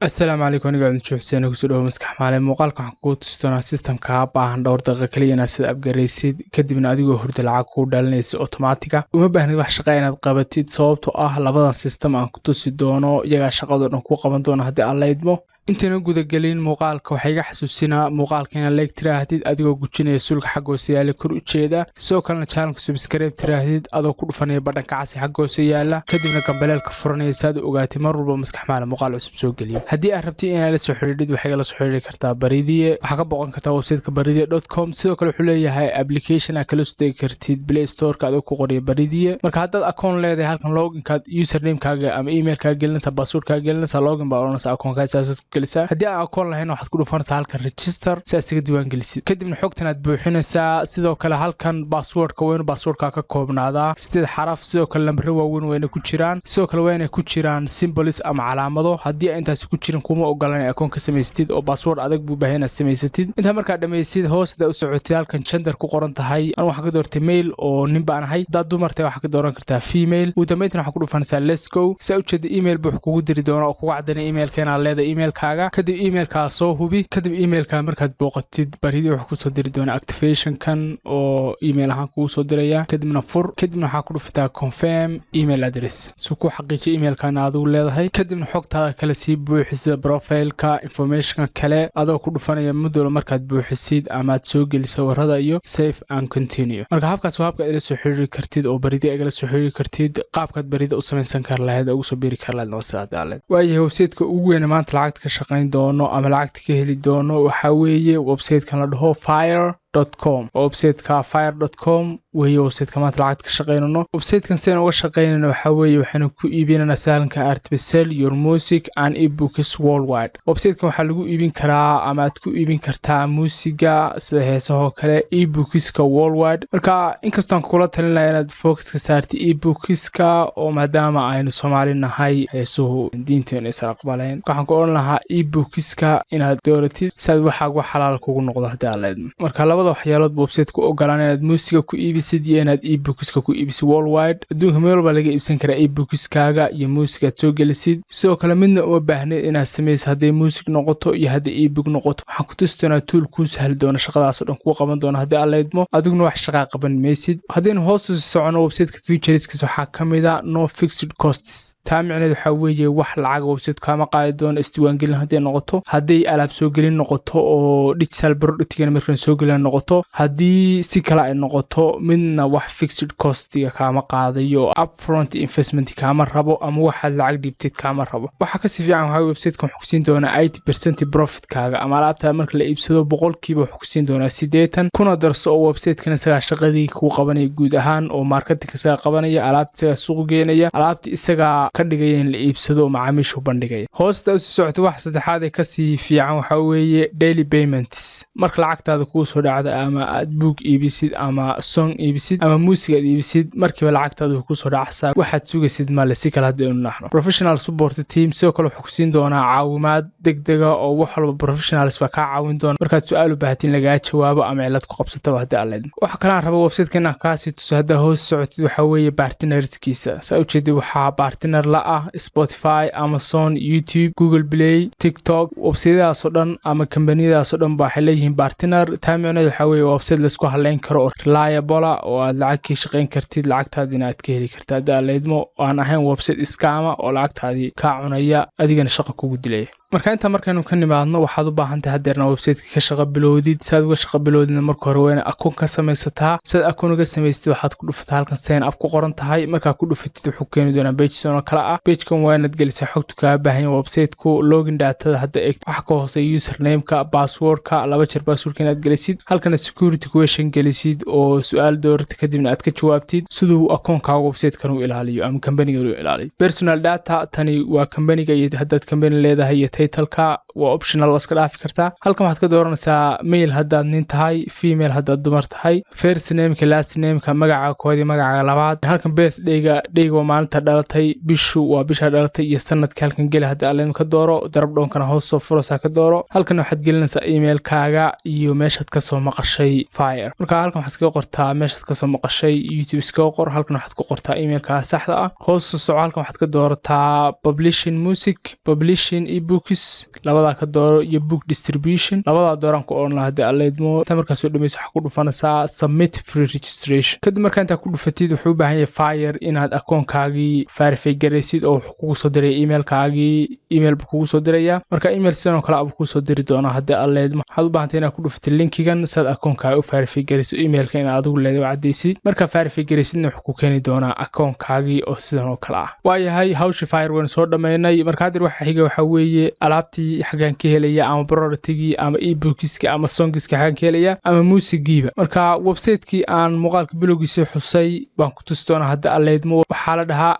السلام عليكم aniga aan joogteen ku soo dhaw maskax maalin muuqaalka waxaan ku tustaa systemka baahan dhowr daqiiqo kaliya inaad sida upgrade kadibna adigoo hurda lacag ku dhalinaysa automatic uma baahnid wax shaqo inaad qabatid sababtoo ah labadan system aan ku tusi doono iyaga shaqada dhan ku qaban doona hadii aan la idmo intana guda galin muuqaalka waxay iga xasuusinaa muuqaalka like tiraahdid adigoo gujinaya sulka xag hoose yaala kor u jeeda sidoo kalena channelka subscribe tiraahdid adoo ku dhufanaya badhanka casi xag hoose yaala kadibna gambaleelka furanaya saad ogaatay mar walba maskax maalin muuqaal cusub soo geliyo haddii aad rabtid inaad la soo xiriirid waxay la soo xiriiri kartaa Baridiye waxaa ka boqon kartaa website-ka baridiye.com sidoo kale wuxuu leeyahay application aad kala soo degi kartid Play Store-ka adoo ku qoriya Baridiye marka haddaad account leedahay halkan login-kaad username-kaaga ama email-kaaga gelinaysa password-kaaga gelinaysa login baa oranaysa account-kaaga haddii aan akoon lahayn waxaad ku dhufanaysaa halkan register si aad iska diiwaan gelisid kadibna xogtan aad buuxinaysaa sidoo kale halkan passwordka weyn passwordka ka koobnaadaa 8 xaraf sidoo kale lambar waaweyn wayna ku jiraan sidoo kale wayna ku jiraan symbols ama calaamado haddii intaas ku jirin kuma ogolaan akoon ka samaystid oo password adag buu baahan inaad samaysatid inta markaa dhameysid hoosda u socotay halkan gender ku qoran tahay aan waxa ka doortay male oo nin baan ahay dad dumartay waxa ka dooran kartaa female u dambeyntina waxa ku dhufanaysaa let's go si aad u jeedo email buu kugu diri doona oo kugu cadeynaya emailkeena leedahay emailkaaga kadib emailka soo hubi kadib emailka markaad booqatid Baridiye wuxuu ku soo diri doona activation kan oo email ahaan kugu soo diraya kadibna fur kadibna waxa ku dhufataa confirm email address soo ku xaqiijiyo emailkan aad u leedahay kadibna xogtaada kala sii buuxisa profile-ka information kale adoo ku dhufanaya muddo markaad buuxisid ama aad soo geliso warada iyo save and continue marka habkaas waa habka aad la soo xiriiri kartid oo Baridiye aad la soo xiriiri kartid qaabkaad Baridiye u sameeysan kar lahayd ugu soo biiri kar lahayd noo saadaaleed waayahay website-ka ugu weyn maanta lacagta ka shaqeyn doono ama lacagta ka heli doono waxa weeye website-kan la dhaho fire.com website-ka fire.com weeye website-ka maanta lacagta ka shaqeynano website-kan seen uga shaqeynano waxa weeye waxaan ku iibinana saalanka art sell your music and ebooks worldwide website-kan waxa lagu iibin karaa ama aad ku iibin kartaa musiga sida heesaha kale ebooks-ka worldwide marka inkastoo aan kula talinayo inaad focus ka saartid ebooks-ka oo maadaama aynu Soomaali nahay heesuhu diinteena is aqbaleen waxaan ku oran lahaa ebooks-ka inaad dooratid saad waxa xalaal kugu noqdo hadii aad leedahay marka labada waxyaalood website-ku ogolaan inaad musiga ku iibisid iyo inaad ebooks-ka ku iibisid worldwide adduunka meel walba laga iibsan karaa ebooks-kaaga iyo musiga soo gelisid sidoo kale midna uma baahnid inaad sameysid haddii music noqoto iyo haddii ebook noqoto waxaan ku tustaa tool ku sahli doona shaqadaas oo dhan ku qaban doona haddii aad leedmo adiguna wax shaqo qaban maysid haddii hoos u socono website-ka featureskiisa waxa kamid ah no fixed costs taamicneed waxa weeye wax lacag website kama qaadi doona isdiiwaangelin haddii noqoto haddii alaab soo gelin noqoto oo digital product-ga markaan soo gelin noqoto haddii si kale ay noqoto midna wax fixed cost-ga kama qaadayo upfront investment kama rabo ama waxa lacag dhibtid kama rabo waxa ka si fiican waxa website-kan wuxuu siin doona 80% profit-kaaga ama alaabta marka la iibsado 100% wuxuu siin doona 80 kuna darso oo website-kan isaga shaqadii ku qabanay guud ahaan oo marketing isaga qabanaya alaabta suuq geenaya alaabta isaga ka dhigay in la iibsado macaamiishu bandhigay hoosta u socota wax saddexaad ee ka sii fiican waxa weeye daily payments marka lacagtaada ku soo dhacdo ama aad book iibisid ama song iibisid ama music iibisid markiiba lacagtaada ku soo dhacaysa waxaad sugaysid ma la si kala hadii uu naxno professional support team sidoo kale wuxuu ku siin doonaa caawimaad degdeg ah oo wax walba professionals ba ka caawin doona markaad su'aal u baahatin laga jawaabo ama cilad ku qabsato hadii aad leedahay waxa kale aan rabo website-kan ka sii tuso hadda hoos socotid waxa weeye partnerskiisa saa u jeedid waxa partner Spotify, Amazon, YouTube, Google Play, TikTok website-daas oo dhan ama kambaniyadaas oo dhan baa leeyihiin partner taamicneed waxa weeye website la isku haleyn karo oo reliable oo aad lacag ka shaqeyn kartid lacagtaadina aad ka heli kartaa haddii aad leedmo aan ahayn website scam oo lacagtaadii ka cunaya adigana shaqo kugu dilay marka inta markaanu ka nimaadno waxaad u baahan tahay hadeerna website-ka ka shaqo bilowdid saad uga shaqo bilowdina marka hore weena akoon ka samaysataa saad akoon uga samaystid waxaad ku dhufataa halkan sign up ku qoran tahay marka ku dhufatid wuxuu keeni doonaa page soo kala ah page-kan waa inaad gelisaa xogta ka baahan website-ku login data hadda eegto waxa ka hooseeya username-ka password-ka laba jeer password-ka inaad gelisid halkan security question gelisid oo su'aal doorta kadibna aad ka jawaabtid sidoo akoonkaaga website-kan uu ilaaliyo ama company-ga uu ilaaliyo personal data tani waa company-ga iyo haddaad company leedahay title-ka waa optional oo iska dhaafi kartaa halkan waxaad ka dooranaysaa male haddaad nin tahay female haddaad dumar tahay first name-ka last name-ka magaca koodi magaca labaad halkan birthday-ga waa maalinta dhalatay bishu waa bisha dhalatay iyo sanadka halkan geli hadda aleen ka dooro darab dhoonkana hoos soo furaysaa ka dooro halkan waxaad gelinaysaa email-kaaga iyo meeshaad ka soo maqashay fire marka halkan waxaad ka qortaa meeshaad ka soo maqashay YouTube iska qor halkan waxaad ku qortaa email-ka saxda ah hoos soo soco halkan waxaad ka doorataa publishing music publishing ebook ebooks labada ka dooro iyo book distribution labada dooran ku oran lahayd aleedmo markaas oo dhameysay waxa ku dhufanaysaa submit free registration kadib marka inta ku dhufatid wuxuu u baahan yahay Fire inaad akoonkaagii verify gareysid oo kugu soo diray emailkaagii email kugu soo diraya marka email sidoo kale aad ku soo diri doona hadii aleedmo waxaad u baahantahay inaad ku dhufatid linkigan sad akoonkaaga u verify gareysid emailka in aad ugu leedahay cadeysid marka verify gareysidna wuxuu ku keeni doonaa akoonkaagii oo sidan oo kale ah waayahay hawsha Fire waan soo dhameynay marka hadir waxa xiga waxa weeye alaabtii xagaan ka helaya ama priority ama ebookiska ama songska xagaan ka helaya ama muusigiiba marka website-kii aan muuqaalka bilowgiisa xusay baan ku tusi doonaa hadda aleedmo waxa la dhahaa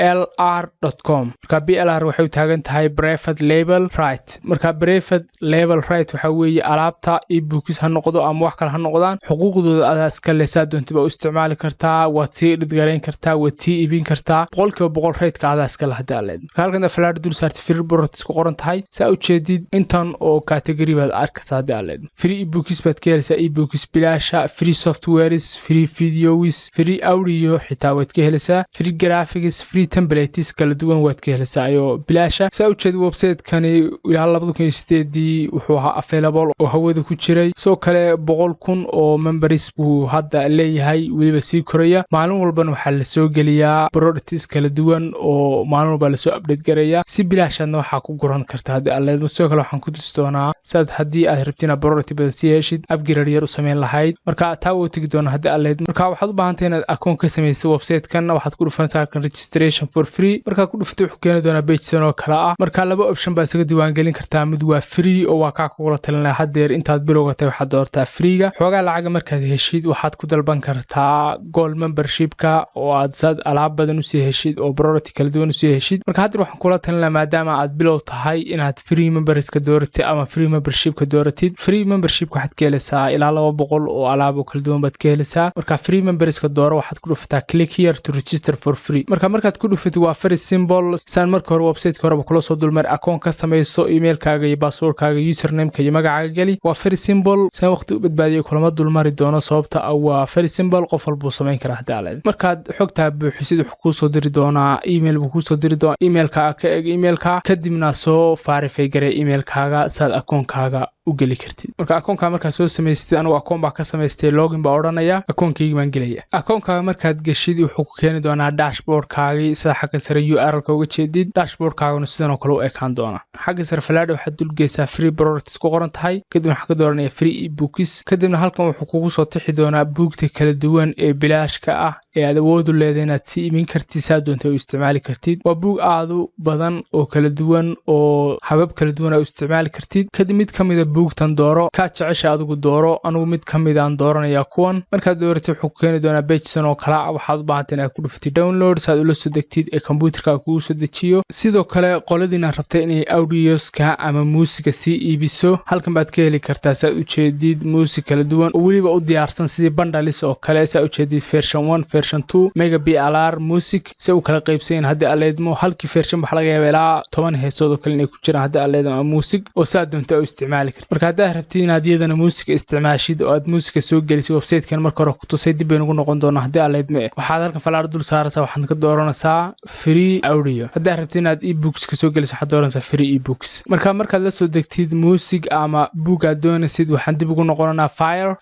idblr.com marka blr waxay u taagan tahay private label right marka private label right waxa weeye alaabta ebooks ha noqdo ama wax kale ha noqdaan xuquuqdooda aad iska leesaa doonto ba u isticmaali kartaa waad sii dhigaleyn kartaa waad sii iibin kartaa 100% rate-ka aad iska lahayd aleed marka halkan falaar dul saartay free product ku qoran tahay saa u jeedid intan oo category baad arkaysaa hadda aleed free ebooks baad ka helaysaa ebooks bilaasha free softwares free videos free audio xitaa waad ka helaysaa free graphics free templates kala duwan waad ka helaysaa ayo bilaasha saa u jeed website-kani ilaa 2008 wuxuu ahaa available oo hawada ku jiray soo kale 100,000 oo members buu hadda leeyahay waliba sii koraya maalin walba waxa la soo geliyaa products kala duwan oo maalin walba la soo update garaya si bilaashadna waxa ku guran karta hadii aleed soo kale waxaan ku tusi doonaa sad hadii aad rabtina product badan si heshid upgrade yar u sameyn lahayd marka taa uu tagi doona hadii aleed marka waxaad u baahantahay inaad akoon ka sameyso website-kan waxaad ku dhufanaysaa kan registration for free marka ku dhufato wuxuu keeni doonaa page san oo kala ah marka laba option baa isaga diiwaan gelin kartaa mid waa free oo waa ka kugula talinaya hadeer intaad bilowgatay waxaad doortaa free-ga xogaa lacag markaad heshid waxaad ku dalban kartaa gold membership-ka oo aad sad alaab badan u sii heshid oo product kala duwan u sii heshid marka hadeer waxaan kula talinayaa maadaama aad bilow tahay inaad free memberska dooratid ama free membership-ka dooratid free membership-ka waxaad ka helaysaa ilaa 200 oo alaab oo kala duwan baad ka helaysaa marka free memberska dooro waxaad ku dhufataa click here to register for free markaad ku dhufatid waa very simple san marka hore website-ka hore kula soo dulmar akoon ka sameyso emailkaaga iyo password-kaaga username-ka iyo magacaaga gali waa very simple san waqti u badbaadiyo kulama dulmari doono sababta waa very simple qof walba uu sameyn kara hadda aleed markaad xogta buuxisid wuxuu ku soo diri doonaa email buu ku soo diri doonaa emailka ka eeg emailka kadibna soo verify garay emailkaaga saad akoonkaaga u gali kartid marka akoonka marka soo sameystay anigu akoon baa ka sameystay login baa oranaya akoonkayga baan gelaya akoonkaaga markaad gashid wuxuu ku keeni doonaa dashboard-kaagi sida xagga sare URL-ka uga jeedid dashboard-kaaguna sidan oo kale u ekaan doona xagga sare falaadha waxaad dul geysaa free products ku qoran tahay kadib waxaad ka dooranaya free ebooks kadibna halkan wuxuu kugu soo tixi doonaa buugta kala duwan ee bilaashka ah ee aad awood u leedahay inaad si iibin kartid saa doonto u isticmaali kartid waa buug aad u badan oo kala duwan oo habab kala duwan u isticmaali kartid kadib mid kamid ah buugtan dooro ka jecesha adigu dooro anigu mid kamid aan dooranaya kuwan markaad dooratid wuxuu keeni doonaa page san oo kala waxaad u baahantahay inaad ku dhufatid download saad ula soo degtid ee computerka kugu soo dejiyo sidoo kale qoladiina rabtay inay audioska ama muusiga si iibiso halkan baad ka heli kartaa saad u jeedid muusig kala duwan oo waliba u diyaarsan sidii bundles oo kale saad u jeedid version 1 version 2 mega blr music si uu kala qaybsan hadii aleedmo halkii version waxa laga yaabaa ilaa 10 heesood oo kale inay ku jiraan hadii aleedmo music oo saad doonto u isticmaali kartid marka hadaa rabtid inaad iyadana muusiga isticmaashid oo aad muusiga soo gelisay website-kan marka hore ku tusay dib baynu noqon doonaa hadii aleedmo waxaad halkan falaar dul saaraysaa waxaad ka dooranaysaa free audio hadaa rabtid inaad ebooks ka soo geliso waxaad dooranaysaa free ebooks markaad la soo degtid muusig ama book aad doonaysid waxaan dib ugu noqonanaa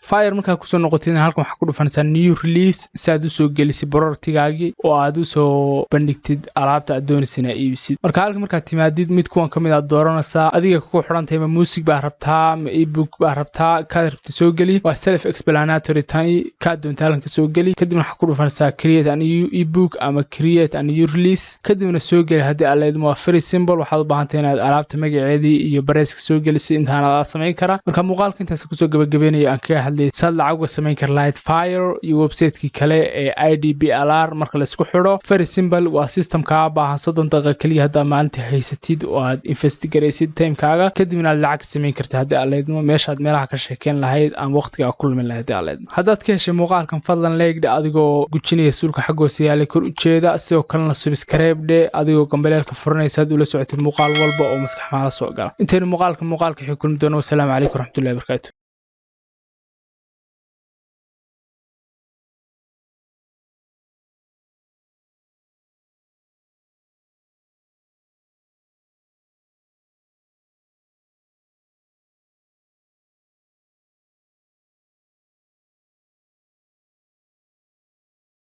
Fire markaad ku soo noqotid halkan waxa ku dhufanaysaa new release saad u soo gelisay productigaagi oo aad u soo bandhigtid alaabta aad doonaysid inaad iibisid marka halkan markaad timaadid mid kuwan kamid ah dooranaysaa adiga ku xirantahay ma muusig baa rabtaa ma ebook baa rabtaa ka rabtid soo gali waa self explanatory tani ka doonta halkan ka soo gali kadibna waxa ku dhufanaysaa create a new ebook ama create a new release kadibna soo gali hadii aleedmo waa very simple waxaad u baahantahay inaad alaabta magaceedii iyo bareeska soo gelisay intaan aad sameyn kara marka muuqaalka intaas ku soo gabagabeynaya aan ka hadlay sad lacag uga sameyn kar lahayd Fire iyo website-kii kale ee idblr marka la isku xiro very simple waa system ka baahan 30 daqiiqo kaliya hadda maalintii haysatid oo aad investigate time-kaaga kadibna lacag sameyn kartid hadii aleedmo meeshaad meelaha ka sheekeen lahayd aan waqtiga ku lumin lahayd aleedmo haddaad ka heshay muuqaalkan fadlan like adigoo gujinaya suulka xaggoisa yaala kor u jeeda sidoo kalena subscribe adigoo gambaleelka furanaysa ula socotid muuqaal walba oo maskax maala soo gala intaynu muuqaalka xigkulmi doono. Wassalaamu calaykum waraxmatullaahi wabarakaatuh.